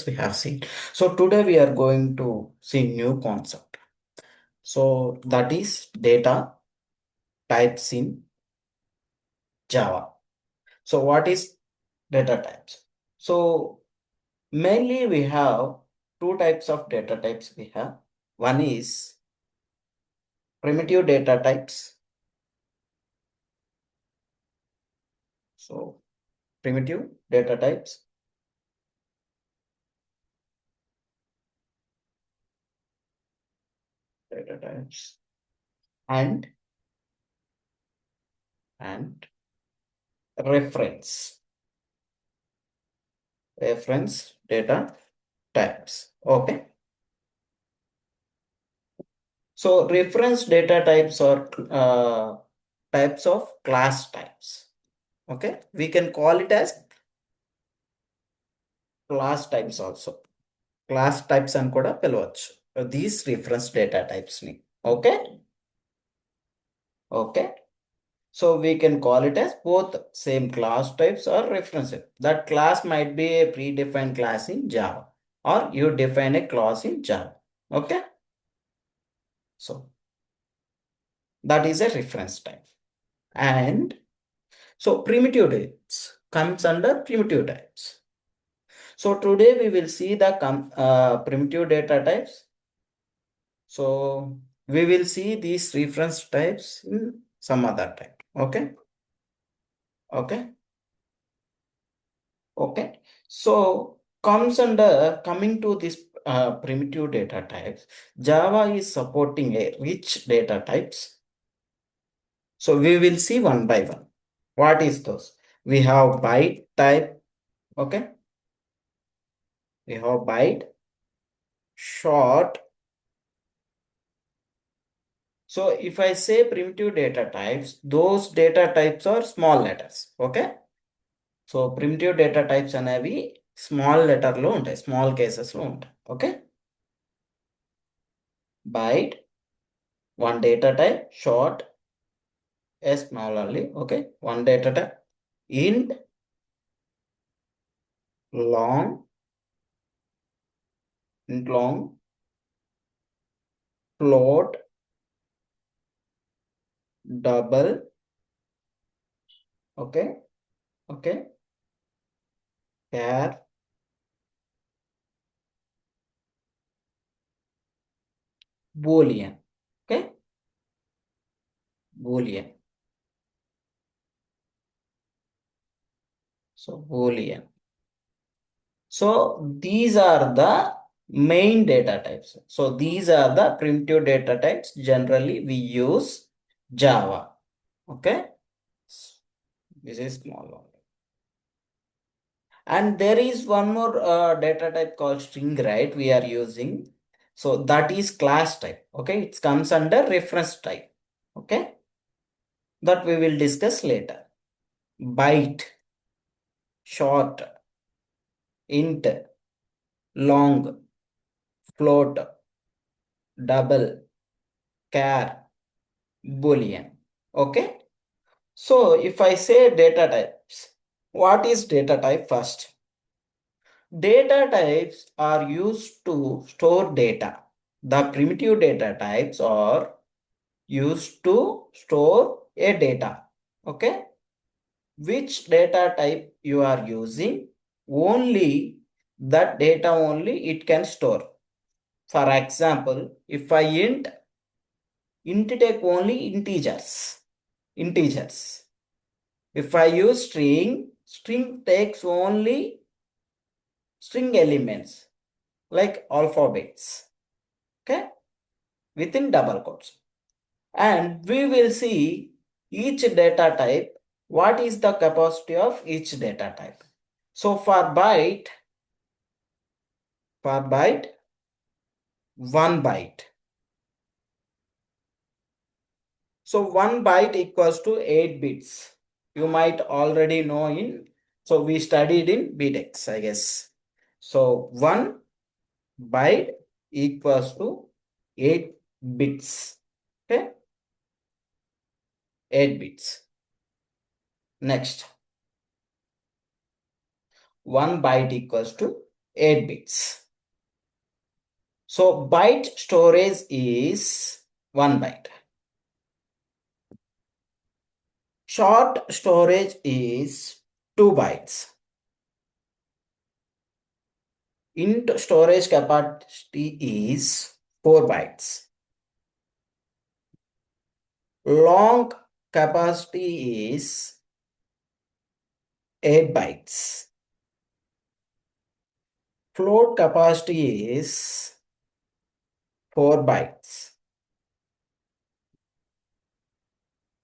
we have seen. So today we are going to see new concept. So that is data types in Java. So what is data types? So mainly we have two types of data types we have. One is primitive data types. So primitive data types. Data types and reference data types. Okay. So reference data types are types of class types. Okay, we can call it as class types also. Class types and kuda పిలవచ్చు. These reference data types ni. Okay. Okay. So we can call it as both same class types or references. That class might be a predefined class in Java or you define a class in Java. Okay. So that is a reference type. And so primitive types comes under primitive types. So today we will see the primitive data types. So we will see these reference types in some other time. Okay. Okay. Okay. So coming to this primitive data types, Java is supporting a rich data types. So we will see one by one. What is those? We have byte type. Okay. We have byte, short. So if I say primitive data types, those data types are small letters. Okay. So primitive data types అనేవి small letter లో ఉంటాయి, small cases లో ఉంటాయి. Okay. Byte, one data type, short, a small only. Okay. One data type, int, long, float, double. Okay. Okay. Char, boolean. Okay. Boolean. So boolean. So these are the main data types. So these are the primitive data types. Generally we use Java. Okay. This is small one. And there is one more data type called string, right? We are using. So that is class type. Okay. It comes under reference type. Okay. That we will discuss later. Byte, short, int, long, float, double, char, boolean. Okay. So if I say data types, what is data type first? Data types are used to store data. The primitive data types are used to store a data. Okay. Which data type you are using, only that data only it can store. For example, if I int take only integers. If I use string takes only string elements like alphabets. Okay, within double quotes. And we will see each data type, what is the capacity of each data type. So for byte, 1 byte. So 1 byte equals to 8 bits. You might already know so we studied in BTEX, I guess. So 1 byte equals to 8 bits. Okay. 8 bits. Next. 1 byte equals to 8 bits. So byte storage is 1 byte. Short storage is 2 bytes. Int storage capacity is 4 bytes. Long capacity is 8 bytes. Float capacity is 4 bytes.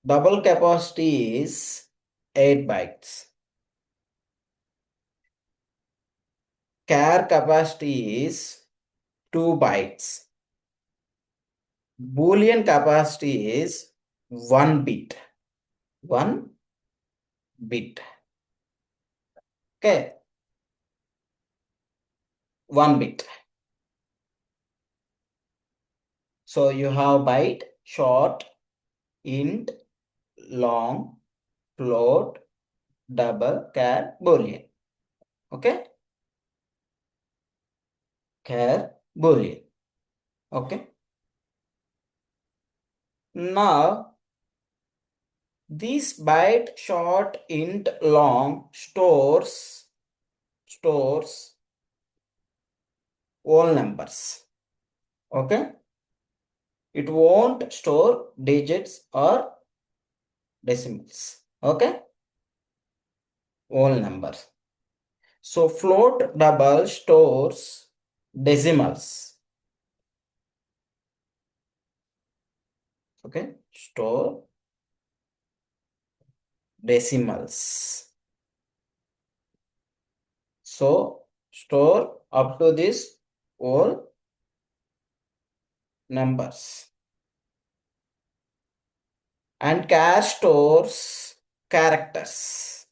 Double capacity is 8 bytes. Char capacity is 2 bytes. Boolean capacity is 1 bit. 1 bit. Okay. 1 bit. So you have byte, short, int, long, float, double, char, boolean. Okay. Char, boolean. Okay. Now this byte, short, int, long stores whole numbers. Okay. It won't store digits or decimals. Okay. Whole numbers. So float double stores decimals. Okay. Store decimals. So store up to this whole numbers. And char stores characters.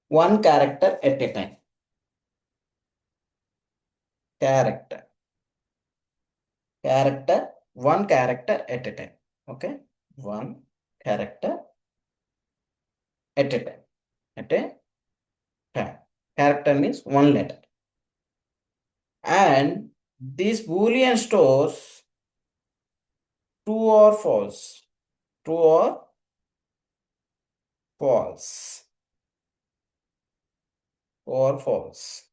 One character at a time. Character. Character. One character at a time. Okay. One character at a time. At a time. Character means one letter. And this Boolean stores true or false. True or false. Or false.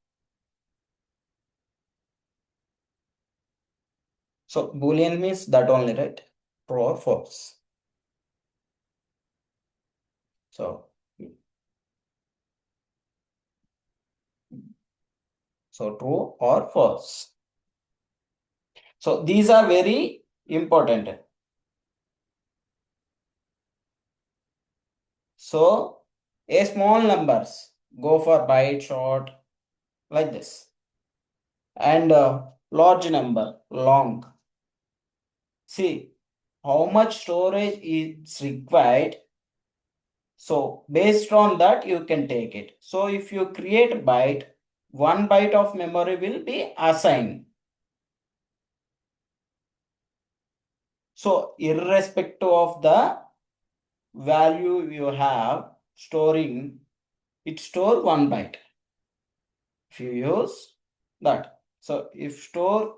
So Boolean means that only, right? True or false. So, true or false. So these are very important. So a small numbers go for byte, short, like this. And large number, long. See how much storage is required. So based on that, you can take it. So if you create byte, 1 byte of memory will be assigned. So irrespective of the value you have storing, it store 1 byte. If you use that. So if store,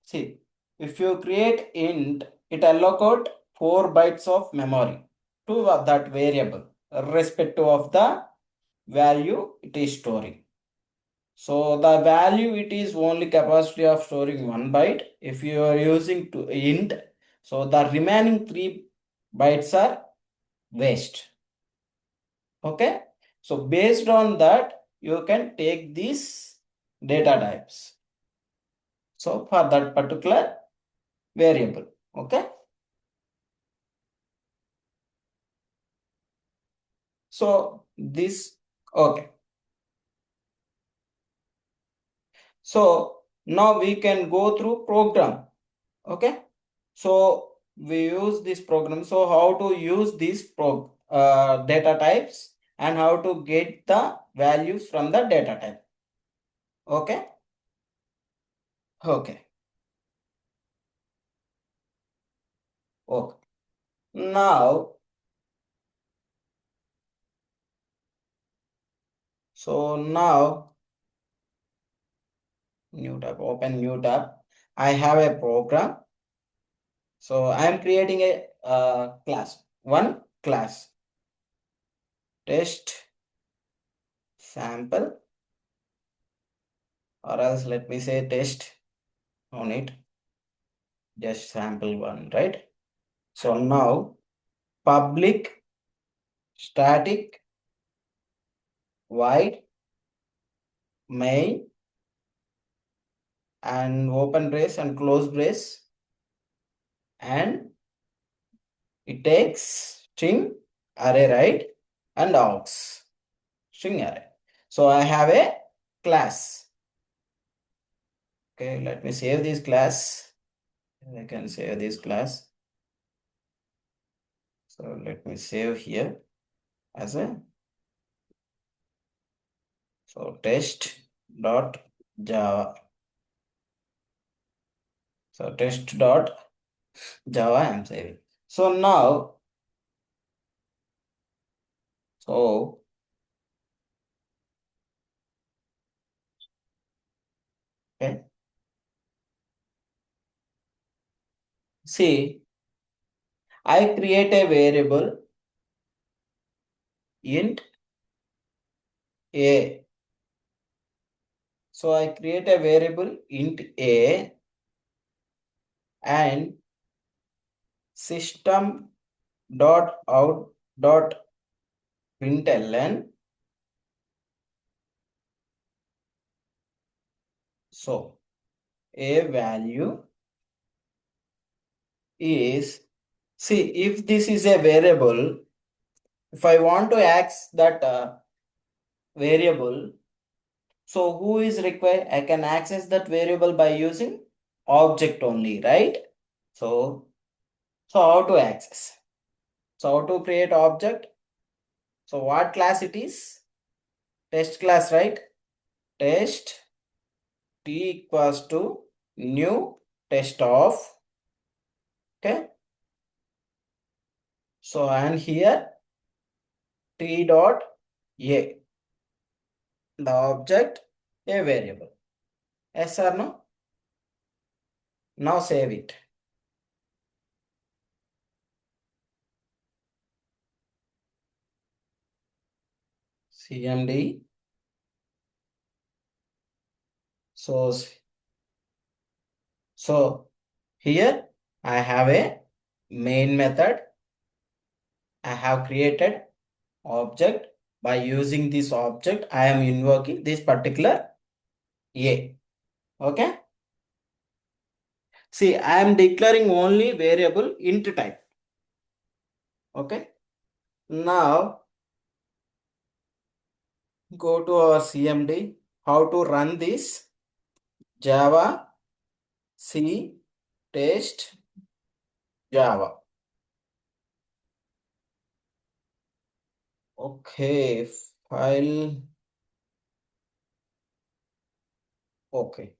see, if you create int, it allocate 4 bytes of memory to that variable, irrespective of the value it is storing. So the value it is only capacity of storing 1 byte. If you are using to int, so the remaining 3 bytes are waste. Okay. So based on that, you can take these data types. So for that particular variable. Okay. So this, okay. So now we can go through program. Okay. So we use this program. So how to use these data types and how to get the values from the data type. Okay. Okay. Okay. Now, So now new tab, open new tab. I have a program. So I am creating a class, one class, test sample, or else let me say test on it, just sample one, right? So now public static void main and open brace and close brace, and it takes string array, right, and aux string array. So I have a class. Okay, let me save this class. I can save this class. So let me save here as a, so test dot java. So test dot java I am saving. So now, so okay, see, I create a variable int a. So I create a variable int a and system dot out dot println. So a value is, see, if this is a variable, if I want to access that variable, so who is required? I can access that variable by using object only, right? So, so how to access? So how to create object? So what class it is? Test class, right? Test t equals to new test of, okay. So and here t dot a, the object, a variable. Yes or no? Now save it. CMD. So here I have a main method. I have created object. By using this object, I am invoking this particular a. Okay. See, I am declaring only variable int type. Okay. Now go to our CMD. How to run this? Java C test Java. Okay, file. Okay,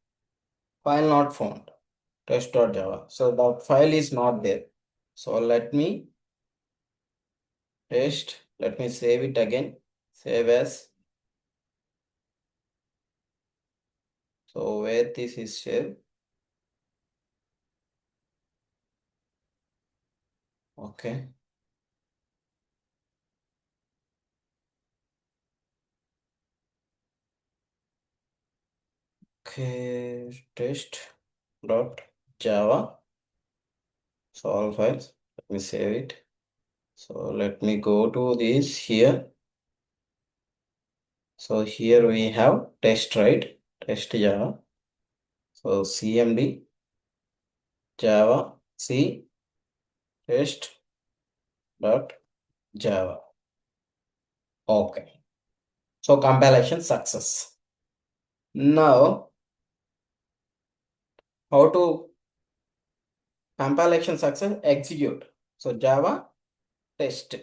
file not found. Test.java. So the file is not there. So let me test. Let me save it again. Save as. So where this is saved. Okay. Okay, test dot Java. So all files. Let me save it. So let me go to this here. So here we have test, right? Test Java. So CMD Java C test dot Java. Okay. So compilation success. Now how to compilation success execute. So Java test.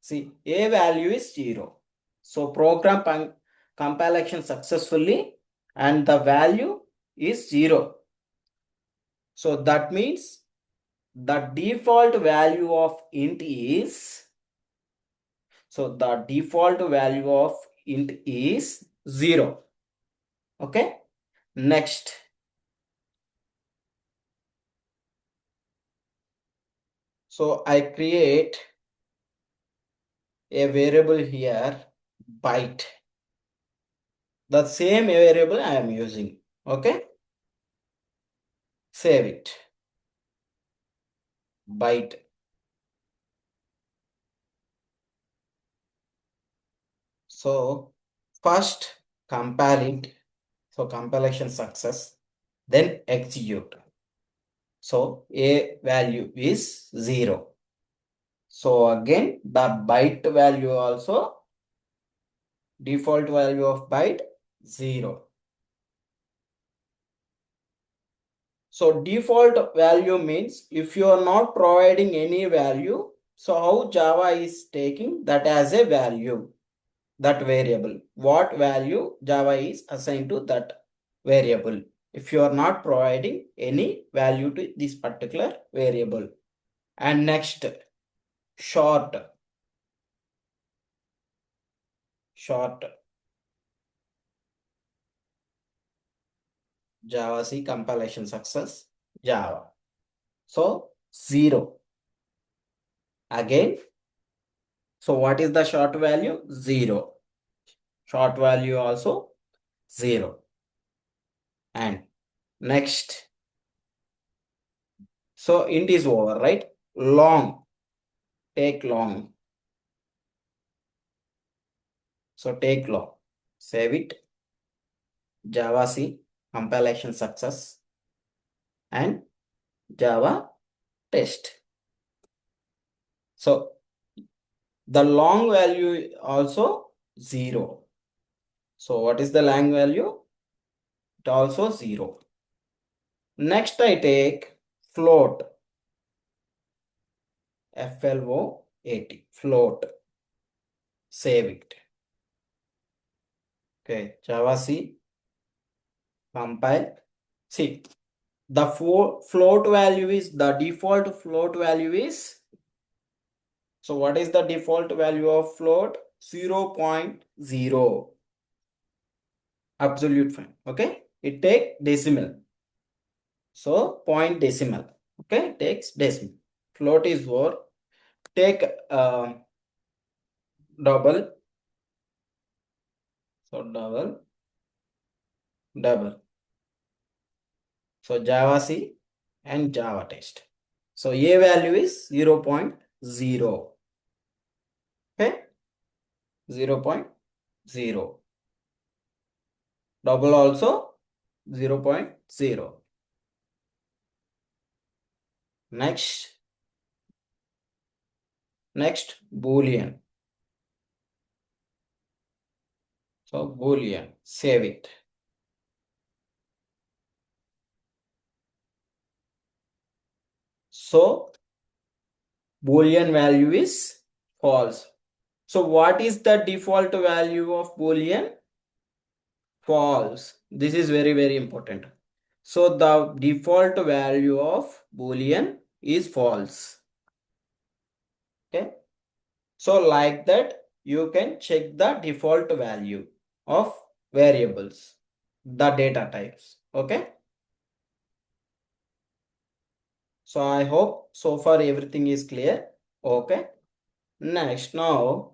See, a value is 0. So program compilation successfully and the value is 0. So that means the default value of int is, so the default value of int is 0. Okay. Next. So I create a variable here, byte. The same variable I am using. Okay. Save it. Byte. So first compile it. So compilation success. Then execute. So a value is 0. So again the byte value also, default value of byte 0. So default value means if you are not providing any value, so how Java is taking that as a value, that variable. What value Java is assigned to that variable if you are not providing any value to this particular variable. And next, short Java C compilation success Java. So 0 again. So what is the short value? 0. Short value also 0. And next, so int is over, right? Long, take long. So take long, save it. Java C compilation success and Java test. So the long value also 0. So what is the long value? It also 0. Next I take float, float, float, save it. Okay, Java C compile. See, the float value is, the default float value is, so what is the default value of float? 0.0. Absolute fine. Okay, it take decimal. So point decimal. Okay, takes decimal. Float is 4. Take double. So double. So Java C and Java test. So A value is 0.0. Okay, 0.0. Double also 0.0. Next Boolean. So Boolean, save it. So Boolean value is false. So what is the default value of Boolean? False. This is very, very important. So the default value of Boolean is false. Okay. So like that, you can check the default value of variables, the data types. Okay. So I hope so far everything is clear. Okay. Next, now,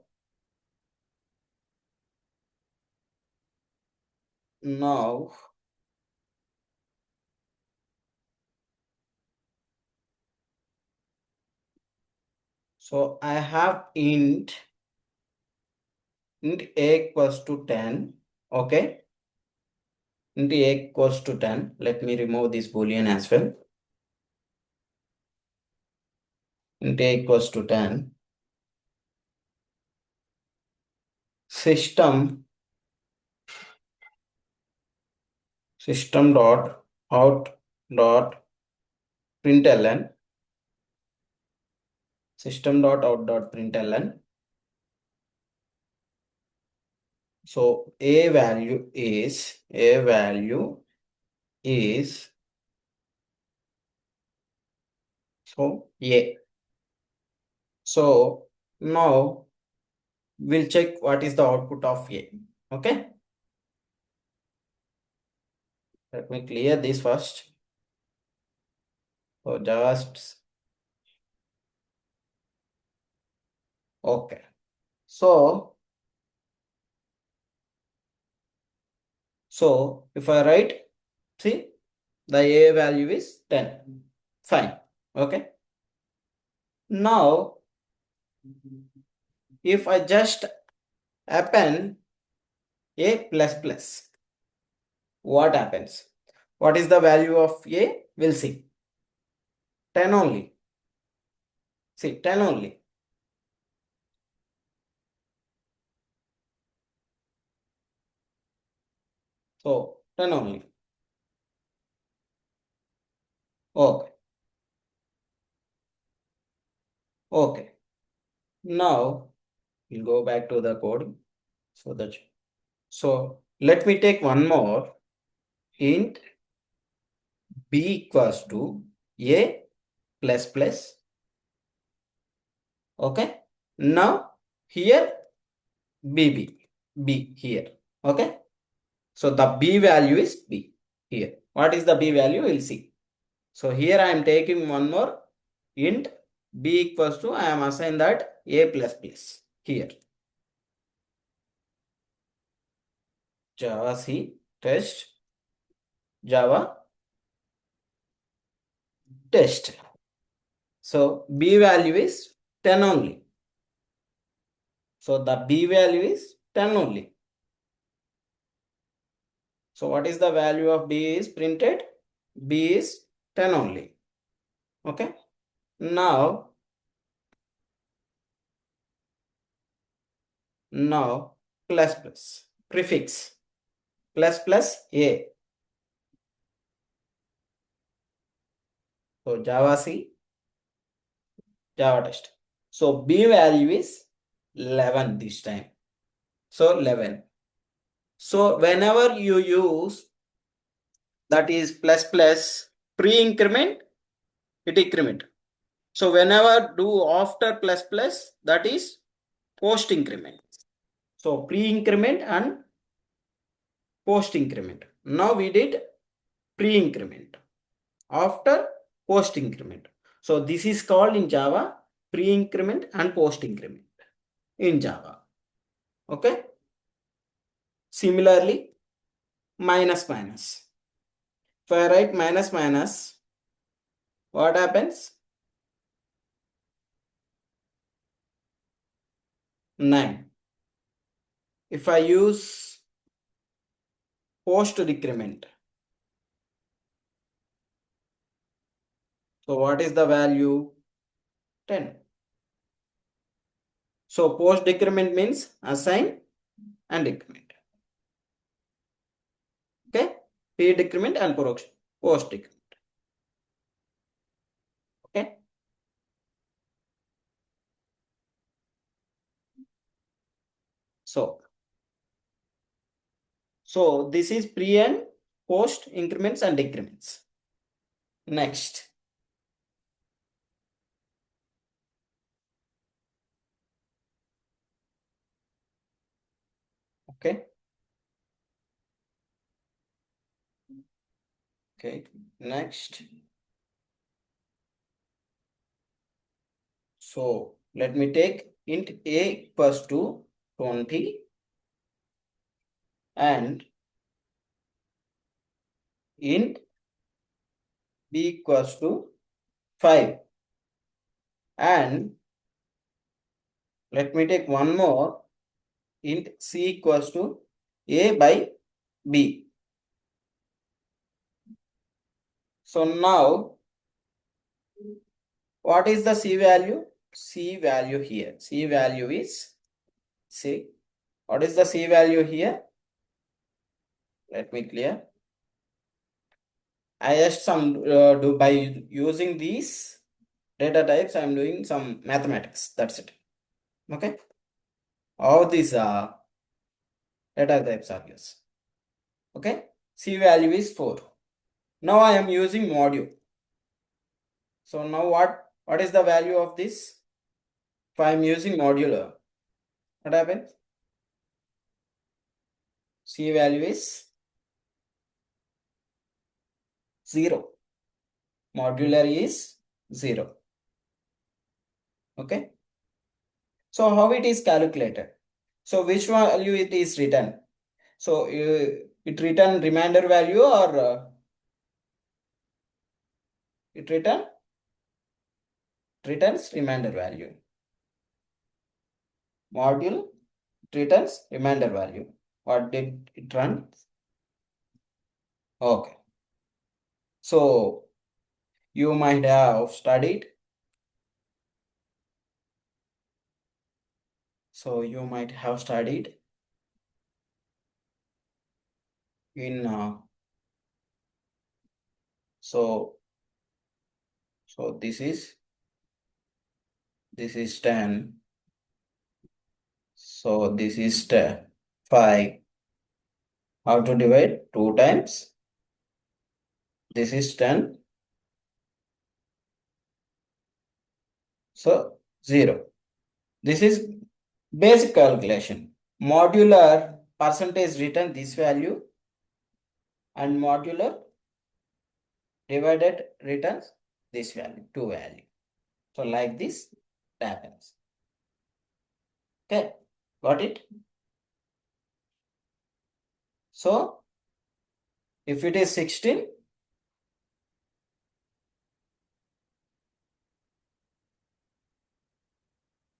so I have int a equals to 10. Okay. Int a equals to 10. Let me remove this boolean as well. Int a equals to 10. System dot out dot println, system dot out dot println. So a value is so a. So now we'll check what is the output of a. Okay, let me clear this first. So just okay. So if I write, see, the A value is 10. Fine. Okay. Now, if I just append A plus plus, what happens? What is the value of A? We'll see. 10 only. See, 10 only. So, 10 only. Okay. Okay. Now, we'll go back to the code. Let me take one more. Int b equals to A plus plus. Okay. Now, here B here. Okay. So the B value is B here. What is the B value? We'll see. So here I am taking one more int B equals to, I am assigned that A plus plus here. Java C test Java test. So B value is 10 only. So the B value is 10 only. So what is the value of B is printed? B is 10 only. Okay. Now plus plus prefix plus A. So Java C Java test. So B value is 11 this time. So 11. So whenever you use that is plus plus pre-increment, it increment. So whenever do after plus plus, that is post-increment. So pre-increment and post-increment. Now we did pre-increment after post-increment. So this is called in Java pre-increment and post-increment in Java. Okay. Similarly, minus minus. If I write minus minus, what happens? 9. If I use post decrement, so what is the value? 10. So post decrement means assign and decrement. Okay, pre decrement and post decrement. Okay. So this is pre and post increments and decrements. Next. Okay. Okay. Next. So let me take int A equals to 20 and int B equals to 5. And let me take one more int C equals to A by B. So now, what is the C value? C value here. C value is C. What is the C value here? Let me clear. I just do by using these data types, I am doing some mathematics. That's it. Okay. All these data types are used. Okay. C value is 4. Now I am using module. So now what is the value of this? If I am using modular, what happens? C value is 0. Modular is 0. Okay. So how it is calculated? So which value it is written? So it return remainder value or it returns remainder value. Module returns remainder value. What did it run? Okay. So you might have studied. So you might have studied in so so this is 10. So this is 5. How to divide? 2 times. This is 10. So 0. This is basic calculation. Modular percentage return this value and modular divided returns this value, 2 value. So like this it happens. Okay, got it? So if it is 16,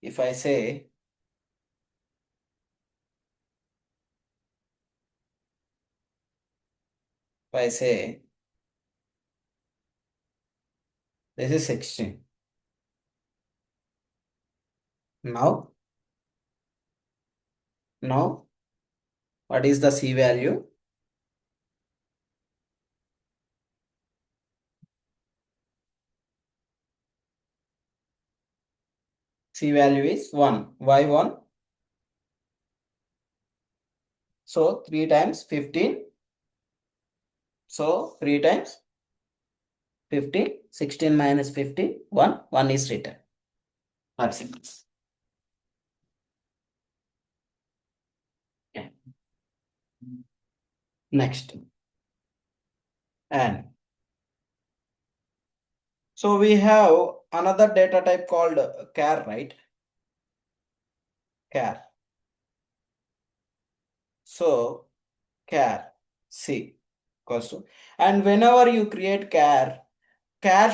if I say this is 16. Now what is the C value? C value is 1. Why 1? So 3 times 15. So 3 times 15. 16 minus 15. 1. 1 is written. That's it. Yeah. Next. And so we have another data type called char, right? Char. So char C equals to, and whenever you create char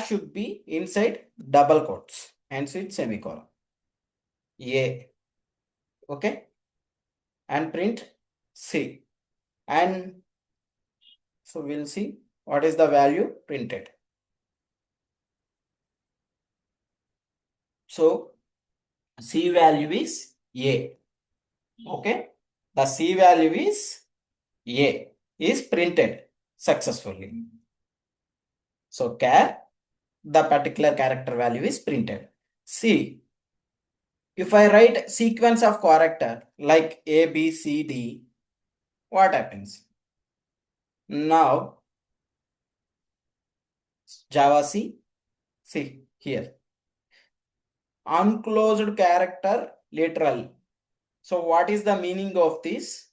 should be inside double quotes, hence it's semicolon. A. Okay. And print C. And so we'll see what is the value printed. So C value is A. Okay. The C value is A is printed successfully. So char, the particular character value is printed. C. If I write sequence of character like A, B, C, D, what happens? Now Java C, see here, unclosed character literal. So what is the meaning of this?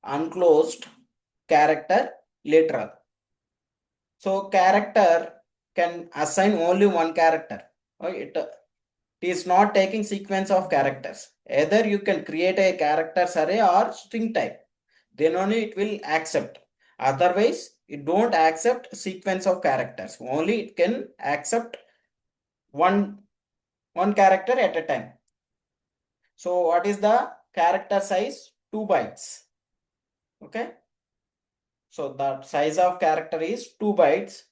Unclosed character literal. So character can assign only one character. It is not taking sequence of characters. Either you can create a characters array or string type. Then only it will accept. Otherwise, it don't accept sequence of characters. Only it can accept one character at a time. So what is the character size? 2 bytes. Okay. So the size of character is 2 bytes.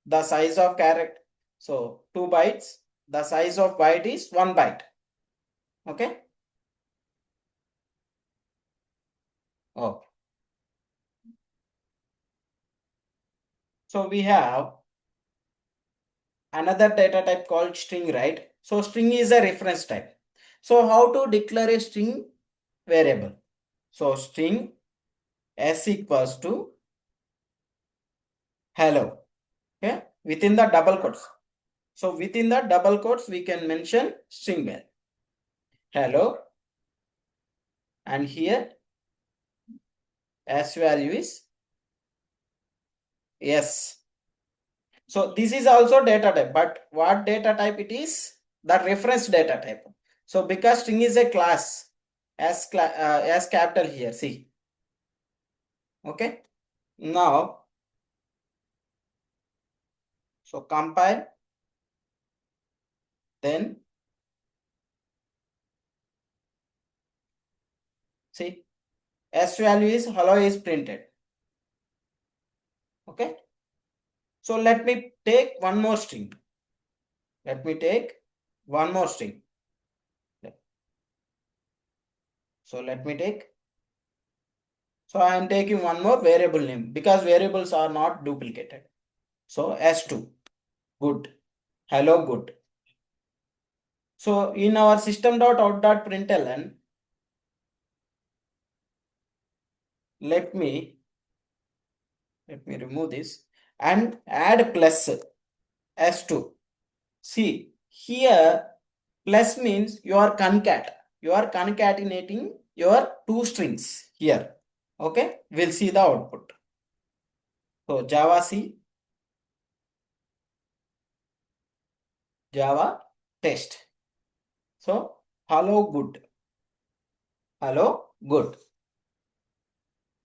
The size of character, so 2 bytes. The size of byte is 1 byte. Okay. Oh. So we have another data type called string, right? So string is a reference type. So how to declare a string variable? So string s equals to hello. Okay, within the double quotes. So within the double quotes, we can mention string value hello, and here S value is yes. So this is also data type, but what data type it is? The reference data type. So because string is a class, as capital here, see. Okay. Now, so compile, then see, S value is hello is printed. Okay. So let me take one more string. Let me take one more string. So let me take. So I am taking one more variable name because variables are not duplicated. So S2, good. Hello, good. So in our system.out.println, let me remove this and add plus S2. See here plus means you are concat. You are concatenating your two strings here. Okay, we'll see the output. So Java C, Java test. So hello good. Hello good.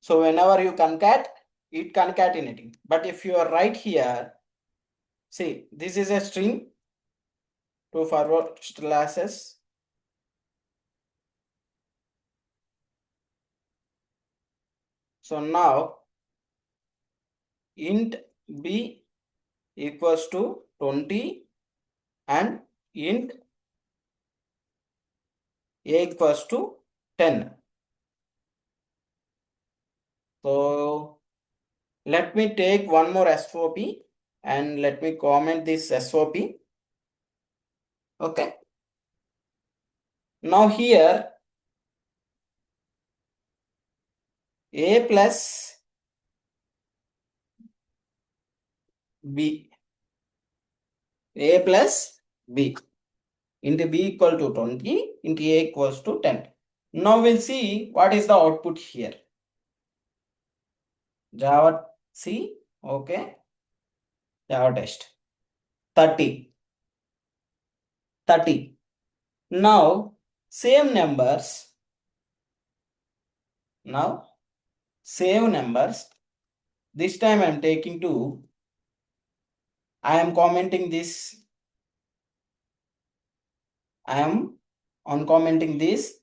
So whenever you concat, it concatenating. But if you are right here, see this is a string to forward slashes. So now int b equals to 20 and int a equals to 10. So let me take one more SOP and let me comment this SOP. Okay. Now here a plus b, a plus b into b equal to 20 into a equals to 10. Now we'll see what is the output here. Java C, okay, Java test 30. Now same numbers. Now same numbers. This time I am taking 2. I am commenting this. I am uncommenting this.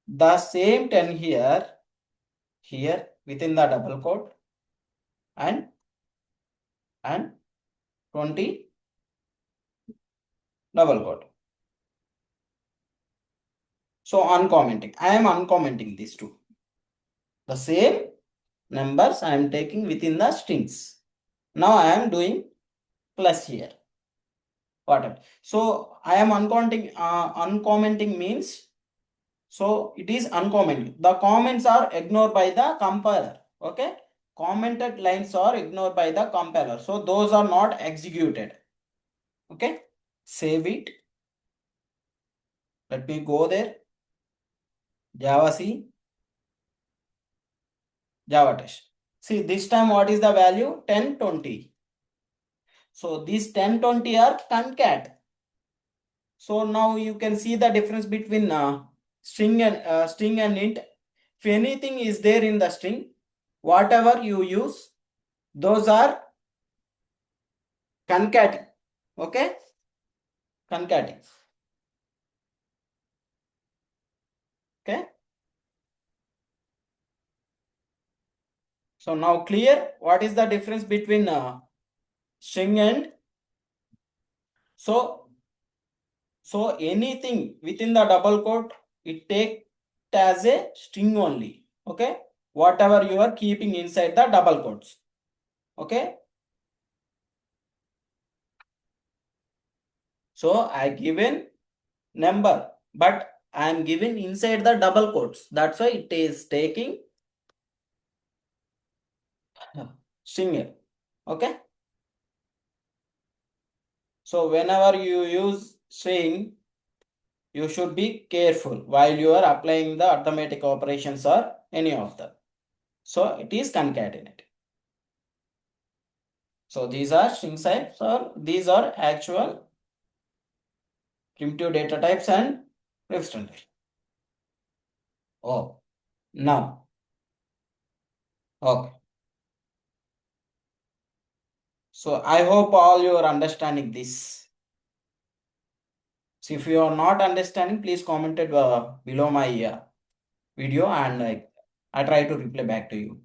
The same 10 here within the double quote and 20 double quote. So uncommenting. I am uncommenting these two. The same numbers I am taking within the strings. Now I am doing plus here. Whatever. So I am uncommenting means so it is uncommented. The comments are ignored by the compiler. Okay. Commented lines are ignored by the compiler. So those are not executed. Okay. Save it. Let me go there. Java C. Java test. See this time what is the value? 10, 20. So these 10, 20 are concat. So now you can see the difference between string and int. If anything is there in the string, whatever you use, those are concating. Okay, concating. Okay. So now clear what is the difference between string and so anything within the double quote it take as a string only. Okay, whatever you are keeping inside the double quotes. Okay. So I given number, but I am given inside the double quotes. That's why it is taking string here. Okay. So whenever you use string, you should be careful while you are applying the arithmetic operations or any of them. So it is concatenated. So these are string types, or these are actual primitive data types and representative. Oh, now, okay. So I hope all you are understanding this. So if you are not understanding, please comment it below my video, and I try to reply back to you.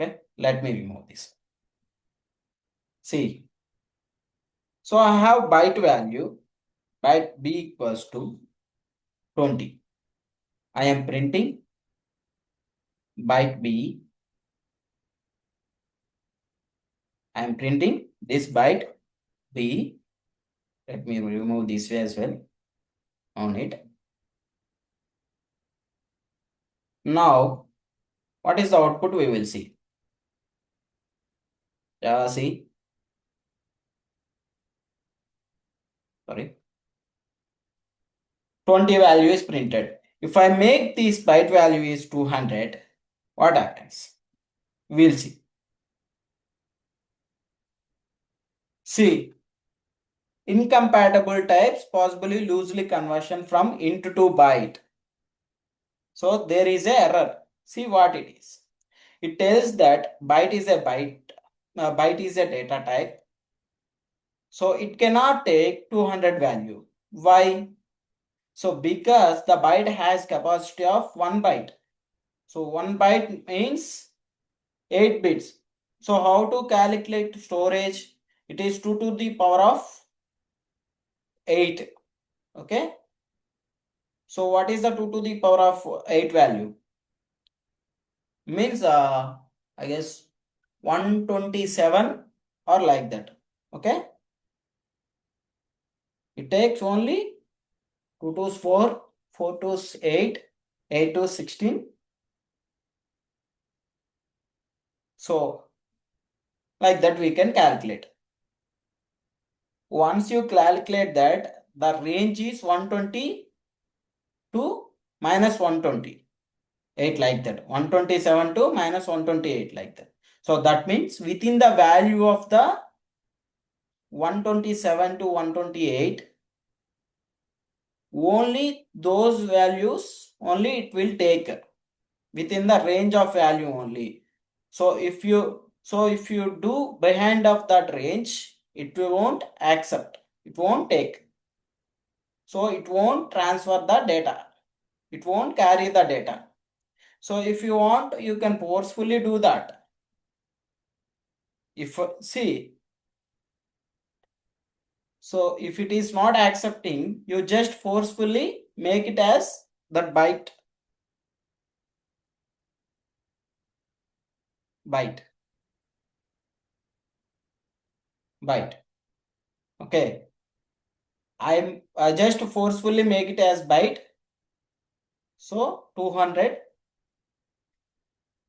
Okay, let me remove this. See, so I have byte value, byte b equals to 20. I am printing byte b. I am printing this byte b. Let me remove this way as well on it. Now, what is the output we will see? See, sorry, 20 value is printed. If I make this byte value is 200, what happens? We'll see. See, incompatible types possibly loosely conversion from int to byte. So there is a error. See what it is. It tells that byte is a byte is a data type. So it cannot take 200 value. Why? So because the byte has capacity of 1 byte. So 1 byte means 8 bits. So how to calculate storage? It is 2 to the power of 8. Okay. So what is the 2 to the power of 8 value? Means I guess 127 or like that. Okay. It takes only 2 to 4, 4 to 8, 8 to 16. So like that we can calculate. Once you calculate that, the range is 120 to minus 128 like that. 127 to minus 128 like that. So that means within the value of the 127 to 128, only those values only it will take within the range of value only. So if you do behind of that range, it won't accept, it won't take. So it won't transfer the data, it won't carry the data. So if you want, you can forcefully do that. If see, so if it is not accepting, you just forcefully make it as that byte. Okay, I just forcefully make it as byte. So 200.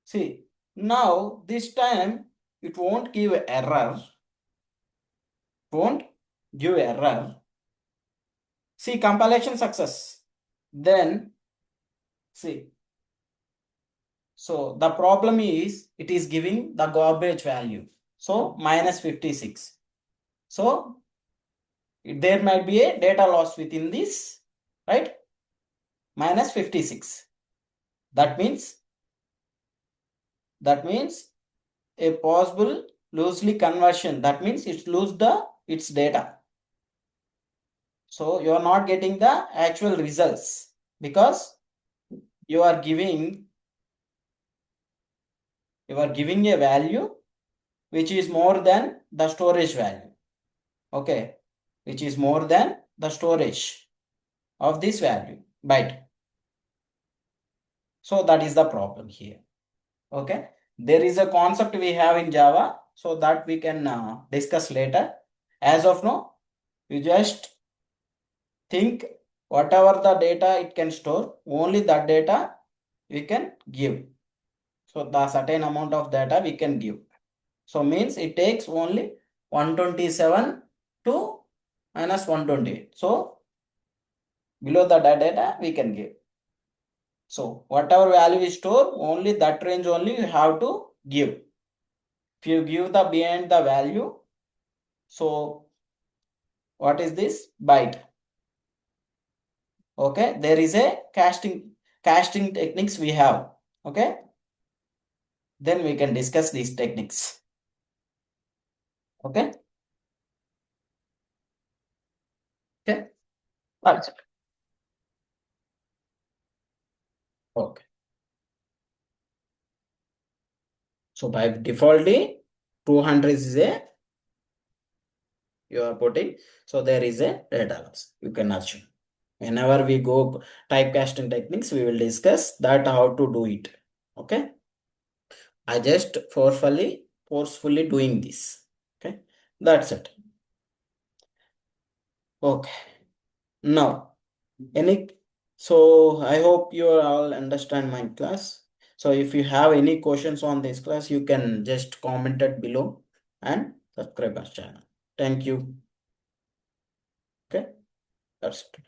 See, now this time it won't give error. Won't give error. See, compilation success. Then see. So the problem is it is giving the garbage value. So minus 56. So there might be a data loss within this, right? Minus 56. That means a possible loosely conversion. That means it lose its data. So you are not getting the actual results because you are giving a value which is more than the storage value. Okay, which is more than the storage of this value byte. So that is the problem here. Okay, there is a concept we have in Java, so that we can discuss later. As of now, you just think whatever the data it can store, only that data we can give. So the certain amount of data we can give. So means it takes only 127 to minus 128. So below the data we can give. So whatever value is stored, only that range only you have to give. If you give the beyond the value, so what is this? Byte. Okay, there is a casting techniques we have. Okay, then we can discuss these techniques. Okay, okay, that's it. Okay. So by defaultly, 200 is a you are putting. So there is a data loss. You can assume. Whenever we go typecasting techniques, we will discuss that how to do it. Okay. I just forcefully doing this. Okay. That's it. Okay. Now, any so I hope you all understand my class. So if you have any questions on this class, you can just comment it below and subscribe our channel. Thank you. Okay. That's it.